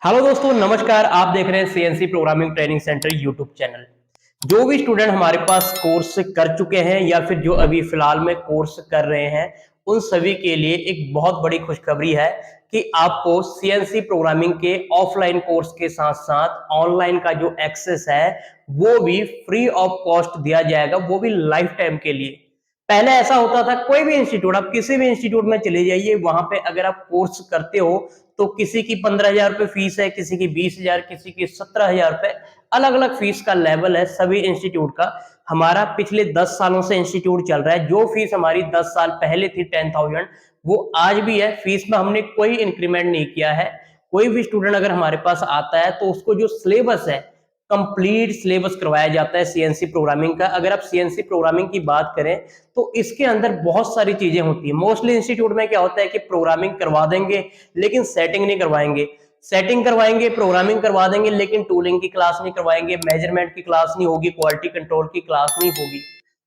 Hello दोस्तों, नमस्कार। आप देख रहे हैं CNC programming training centre YouTube channel. जो भी स्टूडेंट हमारे पास कोर्स कर चुके हैं या फिर जो अभी फिलहाल में कोर्स कर रहे हैं, उन सभी के लिए एक बहुत बड़ी खुशखबरी है कि आपको सीएनसी प्रोग्रामिंग के ऑफलाइन कोर्स के साथ साथ ऑनलाइन का जो एक्सेस है वो भी फ्री ऑफ कॉस्ट दिया जाएगा, वो भी लाइफ टाइम के लिए। पहले ऐसा होता था, कोई भी इंस्टीट्यूट, आप किसी भी इंस्टीट्यूट में चले जाइए, वहां पे अगर आप कोर्स करते हो तो किसी की 15,000 रुपये फीस है, किसी की 20,000, किसी की 17,000 रुपये। अलग अलग फीस का लेवल है सभी इंस्टीट्यूट का। हमारा पिछले 10 सालों से इंस्टीट्यूट चल रहा है। जो फीस हमारी 10 साल पहले थी 10,000, वो आज भी है। फीस में हमने कोई इंक्रीमेंट नहीं किया है। कोई भी स्टूडेंट अगर हमारे पास आता है तो उसको जो सिलेबस है, कंप्लीट सिलेबस करवाया जाता है सीएनसी प्रोग्रामिंग का। अगर आप सीएनसी प्रोग्रामिंग की बात करें तो इसके अंदर बहुत सारी चीजें होती है। मोस्टली इंस्टीट्यूट में क्या होता है कि प्रोग्रामिंग करवा देंगे लेकिन सेटिंग नहीं करवाएंगे, सेटिंग करवाएंगे, प्रोग्रामिंग करवा देंगे लेकिन टूलिंग की क्लास नहीं करवाएंगे, मेजरमेंट की क्लास नहीं होगी, क्वालिटी कंट्रोल की क्लास नहीं होगी।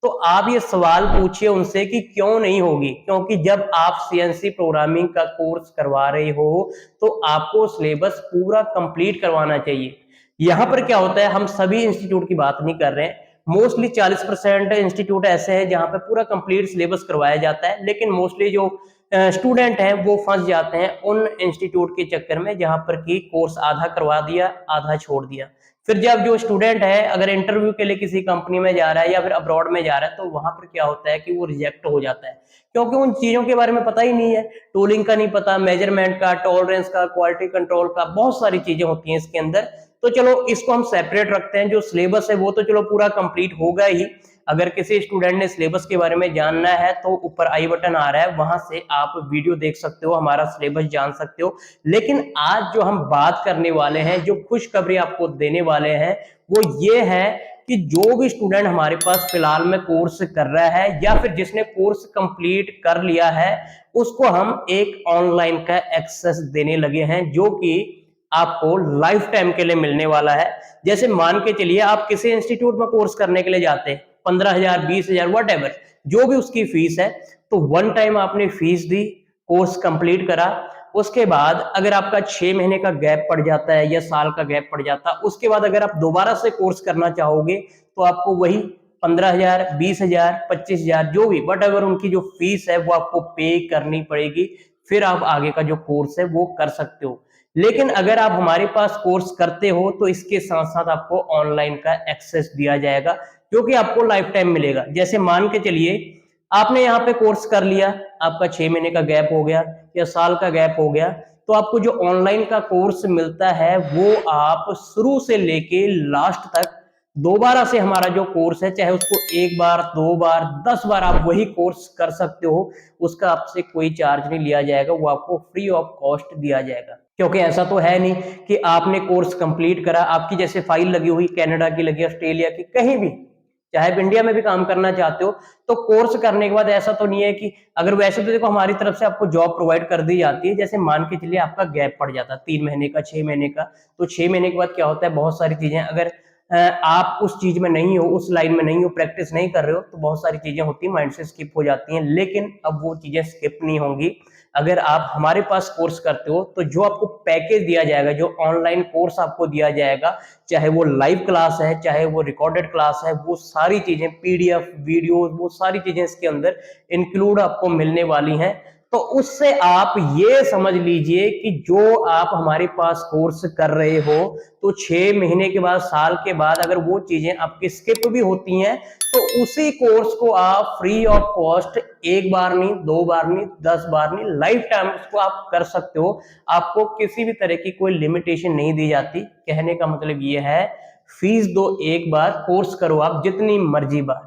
तो आप ये सवाल पूछिए उनसे कि क्यों नहीं होगी। क्योंकि जब आप सीएनसी प्रोग्रामिंग का कोर्स करवा रहे हो तो आपको सिलेबस पूरा कंप्लीट करवाना चाहिए। यहाँ पर क्या होता है, हम सभी इंस्टीट्यूट की बात नहीं कर रहे हैं। मोस्टली 40% इंस्टीट्यूट ऐसे हैं जहां पे पूरा कंप्लीट सिलेबस करवाया जाता है, लेकिन मोस्टली जो स्टूडेंट हैं वो फंस जाते हैं उन इंस्टीट्यूट के चक्कर में जहां पर कि कोर्स आधा करवा दिया, आधा छोड़ दिया। फिर जब जो स्टूडेंट है अगर इंटरव्यू के लिए किसी कंपनी में जा रहा है या फिर अब्रॉड में जा रहा है तो वहां पर क्या होता है कि वो रिजेक्ट हो जाता है, क्योंकि उन चीजों के बारे में पता ही नहीं है। टूलिंग का नहीं पता, मेजरमेंट का, टॉलरेंस का, क्वालिटी कंट्रोल का, बहुत सारी चीजें होती हैं इसके अंदर। तो चलो इसको हम सेपरेट रखते हैं। जो सिलेबस है वो तो चलो पूरा कंप्लीट होगा ही। अगर किसी स्टूडेंट ने सिलेबस के बारे में जानना है तो ऊपर आई बटन आ रहा है, वहां से आप वीडियो देख सकते हो, हमारा सिलेबस जान सकते हो। लेकिन आज जो हम बात करने वाले हैं, जो खुशखबरी आपको देने वाले हैं, वो ये है कि जो भी स्टूडेंट हमारे पास फिलहाल में कोर्स कर रहा है या फिर जिसने कोर्स कंप्लीट कर लिया है, उसको हम एक ऑनलाइन का एक्सेस देने लगे हैं जो कि आपको लाइफ टाइम के लिए मिलने वाला है। जैसे मान के चलिए आप किसी इंस्टीट्यूट में कोर्स करने के लिए जाते हैं, 15,000, 20,000, वट एवर जो भी उसकी फीस है, तो वन टाइम आपने फीस दी, कोर्स कंप्लीट करा। उसके बाद अगर आपका 6 महीने का गैप पड़ जाता है या साल का गैप पड़ जाता है, उसके बाद अगर आप दोबारा से कोर्स करना चाहोगे तो आपको वही 15,000, 20,000, 25,000 जो भी वट एवर उनकी जो फीस है वो आपको पे करनी पड़ेगी। फिर आप आगे का जो कोर्स है वो कर सकते हो। लेकिन अगर आप हमारे पास कोर्स करते हो तो इसके साथ साथ आपको ऑनलाइन का एक्सेस दिया जाएगा जो कि आपको लाइफ टाइम मिलेगा। जैसे मान के चलिए आपने यहाँ पे कोर्स कर लिया, आपका 6 महीने का गैप हो गया या साल का गैप हो गया, तो आपको जो ऑनलाइन का कोर्स मिलता है वो आप शुरू से लेके लास्ट तक दोबारा से हमारा जो कोर्स है, चाहे उसको एक बार, दो बार, 10 बार आप वही कोर्स कर सकते हो। उसका आपसे कोई चार्ज नहीं लिया जाएगा, वो आपको फ्री ऑफ कॉस्ट दिया जाएगा। क्योंकि ऐसा तो है नहीं कि आपने कोर्स कंप्लीट करा, आपकी जैसे फाइल लगी हुई कनाडा की लगी, ऑस्ट्रेलिया की, कहीं भी, चाहे आप इंडिया में भी काम करना चाहते हो, तो कोर्स करने के बाद ऐसा तो नहीं है कि अगर, वैसे तो देखो हमारी तरफ से आपको जॉब प्रोवाइड कर दी जाती है। जैसे मान के चलिए आपका गैप पड़ जाता है 3 महीने का, 6 महीने का, तो 6 महीने के बाद क्या होता है, बहुत सारी चीजें अगर आप उस चीज में नहीं हो, उस लाइन में नहीं हो, प्रैक्टिस नहीं कर रहे हो, तो बहुत सारी चीजें होती है माइंड से स्किप हो जाती हैं। लेकिन अब वो चीजें स्किप नहीं होंगी। अगर आप हमारे पास कोर्स करते हो तो जो आपको पैकेज दिया जाएगा, जो ऑनलाइन कोर्स आपको दिया जाएगा, चाहे वो लाइव क्लास है, चाहे वो रिकॉर्डेड क्लास है, वो सारी चीजें, पीडीएफ, वीडियो, वो सारी चीजें इसके अंदर इंक्लूड आपको मिलने वाली हैं। तो उससे आप ये समझ लीजिए कि जो आप हमारे पास कोर्स कर रहे हो, तो 6 महीने के बाद, साल के बाद अगर वो चीजें आपकी स्किप भी होती हैं तो उसी कोर्स को आप फ्री ऑफ कॉस्ट एक बार नहीं, दो बार नहीं, 10 बार नहीं, लाइफ टाइम उसको आप कर सकते हो। आपको किसी भी तरह की कोई लिमिटेशन नहीं दी जाती। कहने का मतलब ये है, फीस दो एक बार, कोर्स करो आप जितनी मर्जी बार।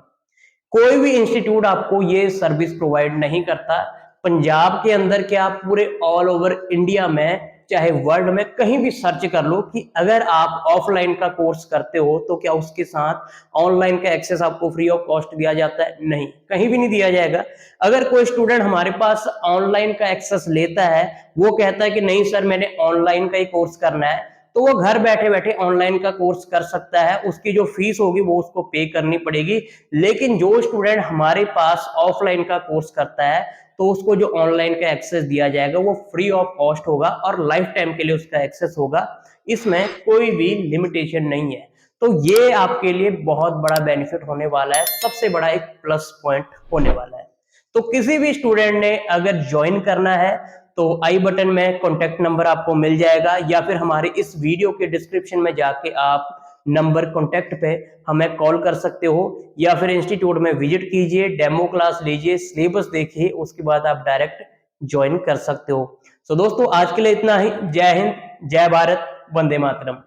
कोई भी इंस्टीट्यूट आपको ये सर्विस प्रोवाइड नहीं करता। पंजाब के अंदर क्या, पूरे ऑल ओवर इंडिया में, चाहे वर्ल्ड में कहीं भी सर्च कर लो कि अगर आप ऑफलाइन का कोर्स करते हो तो क्या उसके साथ ऑनलाइन का एक्सेस आपको फ्री ऑफ कॉस्ट दिया जाता है? नहीं, कहीं भी नहीं दिया जाएगा। अगर कोई स्टूडेंट हमारे पास ऑनलाइन का एक्सेस लेता है, वो कहता है कि नहीं सर मैंने ऑनलाइन का ही कोर्स करना है, तो वो घर बैठे बैठे ऑनलाइन का कोर्स कर सकता है। उसकी जो फीस होगी वो उसको पे करनी पड़ेगी। लेकिन जो स्टूडेंट हमारे पास ऑफलाइन का कोर्स करता है तो उसको जो ऑनलाइन का एक्सेस दिया जाएगा वो फ्री ऑफ कॉस्ट होगा और लाइफ टाइम के लिए उसका एक्सेस होगा। इसमें कोई भी लिमिटेशन नहीं है। तो ये आपके लिए बहुत बड़ा बेनिफिट होने वाला है, सबसे बड़ा एक प्लस पॉइंट होने वाला है। तो किसी भी स्टूडेंट ने अगर ज्वाइन करना है तो आई बटन में कॉन्टेक्ट नंबर आपको मिल जाएगा, या फिर हमारे इस वीडियो के डिस्क्रिप्शन में जाके आप नंबर कॉन्टेक्ट पे हमें कॉल कर सकते हो, या फिर इंस्टीट्यूट में विजिट कीजिए, डेमो क्लास लीजिए, सिलेबस देखिए, उसके बाद आप डायरेक्ट ज्वाइन कर सकते हो। सो दोस्तों आज के लिए इतना ही। जय हिंद, जय भारत, वंदे मातरम।